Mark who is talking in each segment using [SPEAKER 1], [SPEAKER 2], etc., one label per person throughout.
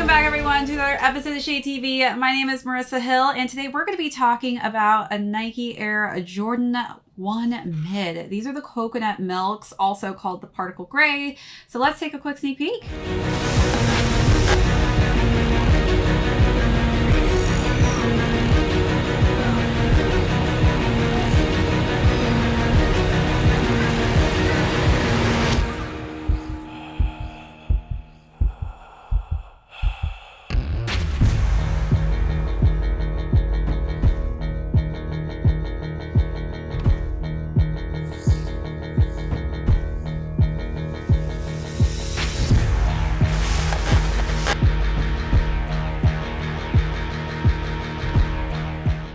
[SPEAKER 1] Welcome back, everyone, to another episode of ShadeTV. My name is Marissa Hill, and today we're going to be talking about a Nike Air Jordan 1 Mid. These are the coconut milks, also called the particle gray. So let's take a quick sneak peek.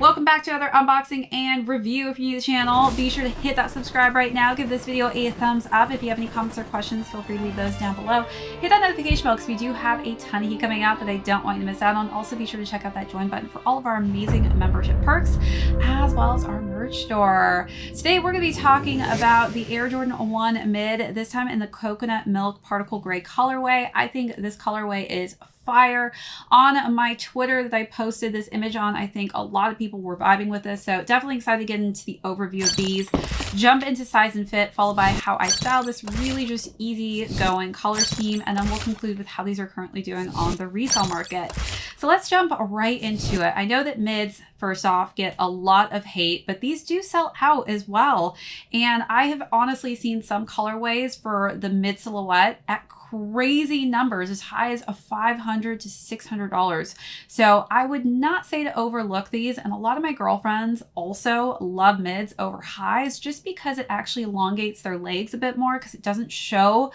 [SPEAKER 1] Welcome back to another unboxing and review. If you're new to the channel, be sure to hit that subscribe right now. Give this video a thumbs up. If you have any comments or questions, feel free to leave those down below. Hit that notification bell because we do have a ton of heat coming out that I don't want you to miss out on. Also, be sure to check out that join button for all of our amazing membership perks, as well as our merch store. Today, we're going to be talking about the Air Jordan 1 Mid, this time in the coconut milk particle gray colorway. I think this colorway is fire. On my Twitter that I posted this image on, I think a lot of people were vibing with this, so definitely excited to get into the overview of these, jump into size and fit, followed by how I style this really just easy going color scheme, and then we'll conclude with how these are currently doing on the resale market. So let's jump right into it. I know that mids, first off, get a lot of hate, but these do sell out as well, and I have honestly seen some colorways for the mid silhouette at crazy numbers, as high as $500 to $600. So I would not say to overlook these. And a lot of my girlfriends also love mids over highs just because it actually elongates their legs a bit more, because it doesn't show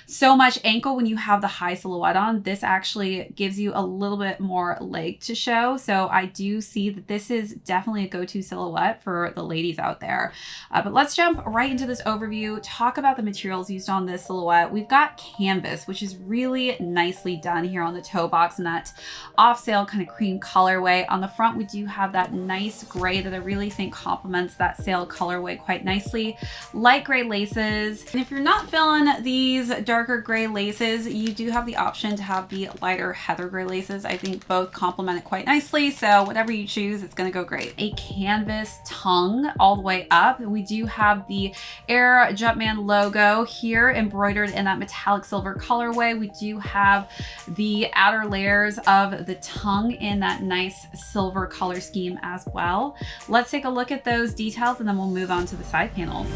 [SPEAKER 1] so much ankle when you have the high silhouette on. This actually gives you a little bit more leg to show. So I do see that this is definitely a go-to silhouette for the ladies out there. But let's jump right into this overview, talk about the materials used on this silhouette. We've got canvas, which is really nicely done here on the toe box in that off-sale kind of cream colorway. On the front, we do have that nice gray that I really think complements that sale colorway quite nicely. Light gray laces. And if you're not feeling these darker gray laces, you do have the option to have the lighter heather gray laces. I think both complement it quite nicely. So whatever you choose, it's going to go great. A canvas tongue all the way up. We do have the Air Jumpman logo here embroidered in that metallic silver colorway. We do have the outer layers of the tongue in that nice silver color scheme as well. Let's take a look at those details and then we'll move on to the side panels.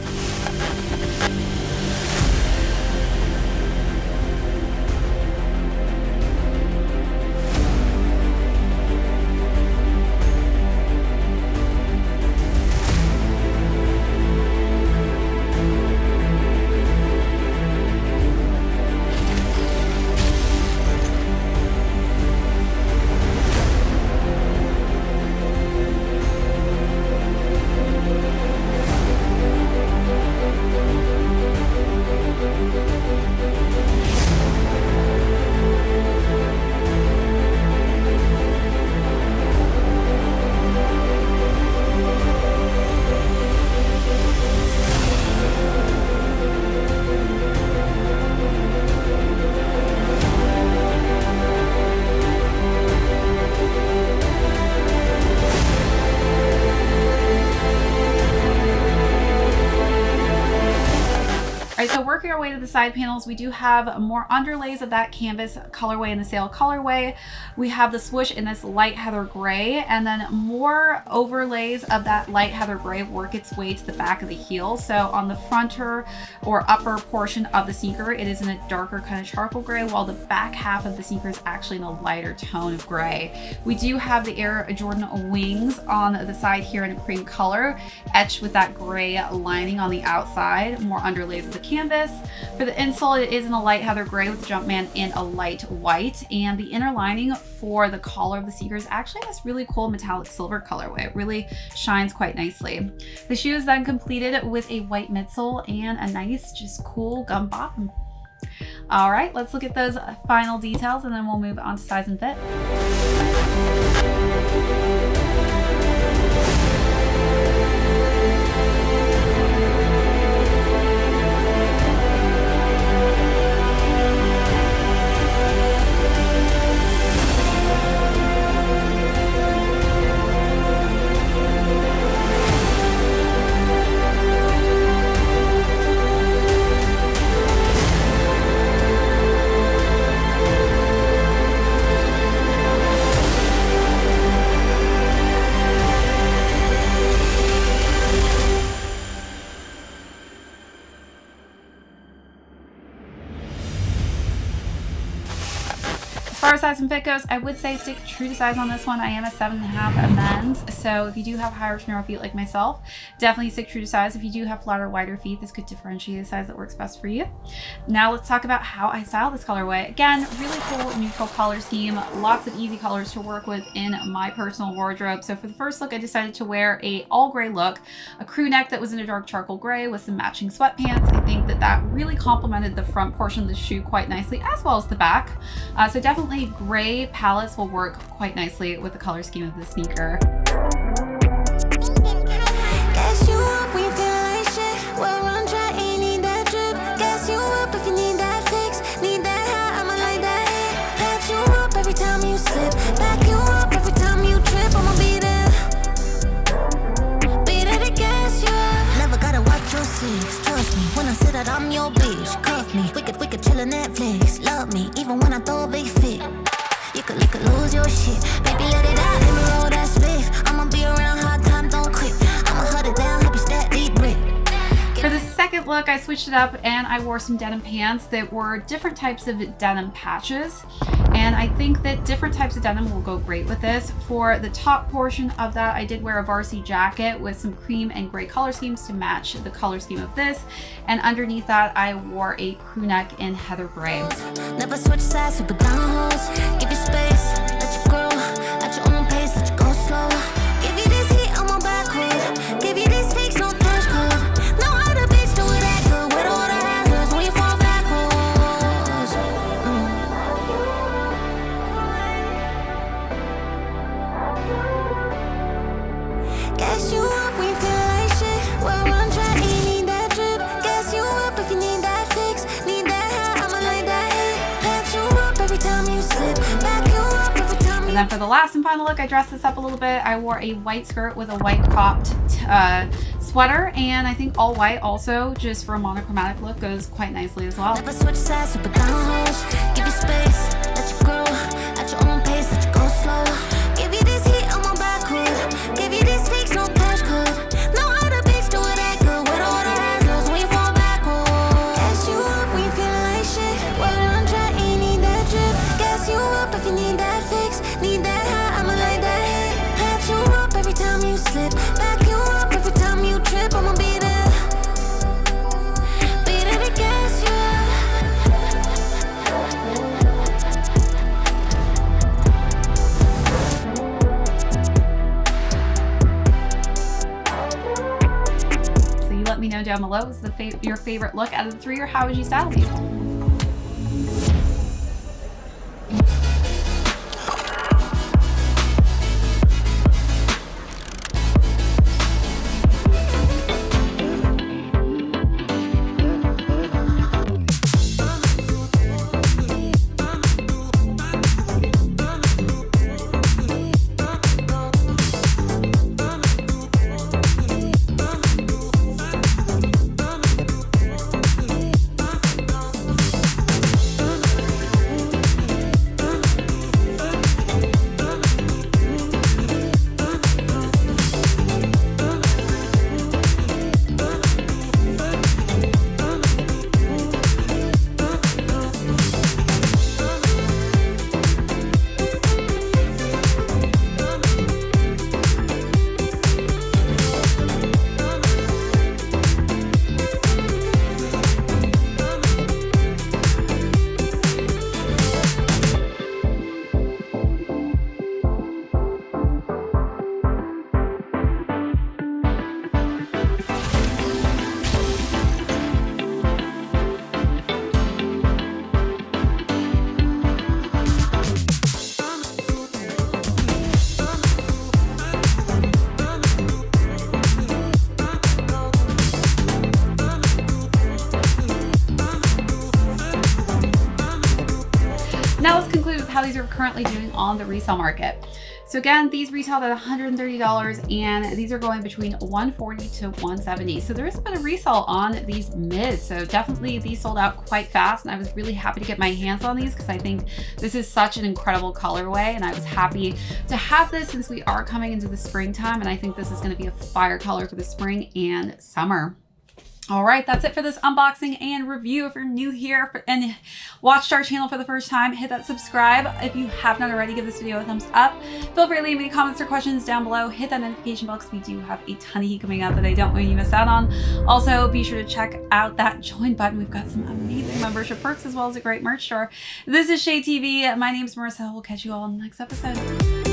[SPEAKER 1] All right, so working our way to the side panels, we do have more underlays of that canvas colorway and the sail colorway. We have the swoosh in this light heather gray, and then more overlays of that light heather gray work its way to the back of the heel. So on the fronter or upper portion of the sneaker, it is in a darker kind of charcoal gray, while the back half of the sneaker is actually in a lighter tone of gray. We do have the Air Jordan wings on the side here in a cream color, etched with that gray lining on the outside, more underlays of the canvas. For the insole, it is in a light heather gray with the Jumpman in a light white, and the inner lining for the collar of the sneaker is actually this really cool metallic silver colorway. It really shines quite nicely. The shoe is then completed with a white midsole and a nice, just cool gum bottom. All right, let's look at those final details and then we'll move on to size and fit. and fit goes, I would say stick true to size on this one. I am a 7.5 men's, so if you do have higher to narrow feet like myself, definitely stick true to size. If you do have flatter, wider feet, this could differentiate the size that works best for you. Now let's talk about how I style this colorway. Again, really cool neutral color scheme, lots of easy colors to work with in my personal wardrobe. So for the first look, I decided to wear a all gray look, a crew neck that was in a dark charcoal gray with some matching sweatpants. I think that really complemented the front portion of the shoe quite nicely, as well as the back. So definitely gray palettes will work quite nicely with the color scheme of the sneaker.
[SPEAKER 2] Trust me when I say that I'm your bitch. Cuff me, wicked chillin' Netflix. Love me even when I throw a big fit. You could lose your shit. Baby, let it out, let me roll that spliff. I'ma be around, hard time, don't quit. I'ma hunt it down, help you stack, deep brick.
[SPEAKER 1] For the second look, I switched it up and I wore some denim pants that were different types of denim patches. And I think that different types of denim will go great with this. For the top portion of that, I did wear a varsity jacket with some cream and gray color schemes to match the color scheme of this. And underneath that, I wore a crew neck in heather gray.
[SPEAKER 2] Never switch sides, super down hoes. Give you space, let you grow at your own pace, let you go slow. Give you this heat, I'm on backwood. Give you these fakes, no touch code. No other bitch do it that good. With all the hazards when you fall backwards. Gas you up when you feel like shit. We're on track, you need that drip. Gas you up if you need that fix. Need that high, I'ma like that hit. Back you up every time you slip. Back you up every time you.
[SPEAKER 1] And then for the last and final look, I dressed this up a little bit. I wore a white skirt with a white cropped sweater, and I think all white also, just for a monochromatic look, goes quite nicely as well.
[SPEAKER 2] Never switch sides, super down hoes. Give you space, let you grow at your own pace, let you go slow. Give you this heat, I'm on backwood. Give you this fix, no cash code. No other bitch do it that good. With all the hazards when you fall backwards. Gas you up when you feel like shit. We're on track, you need that drip. Gas you up if you need that fix. Need that high, I'ma like that hit. Pat you up every time you slip. Back you up every time you trip. I'ma be there. Be there to gas you up.
[SPEAKER 1] So you let me know down below, is your favorite look out of the three, or how would you style these? Now let's conclude with how these are currently doing on the resale market. So again, these retailed at $130 and these are going between $140 to $170. So there is a bit of resale on these mids. So definitely these sold out quite fast, and I was really happy to get my hands on these because I think this is such an incredible colorway, and I was happy to have this since we are coming into the springtime, and I think this is going to be a fire color for the spring and summer. All right, that's it for this unboxing and review. If you're new here and watched our channel for the first time, hit that subscribe. If you have not already, give this video a thumbs up. Feel free to leave me comments or questions down below. Hit that notification bell because we do have a ton of heat coming out that I don't want you to miss out on. Also, be sure to check out that join button. We've got some amazing membership perks as well as a great merch store. This is ShadeTV. My name is Marissa. We'll catch you all in the next episode.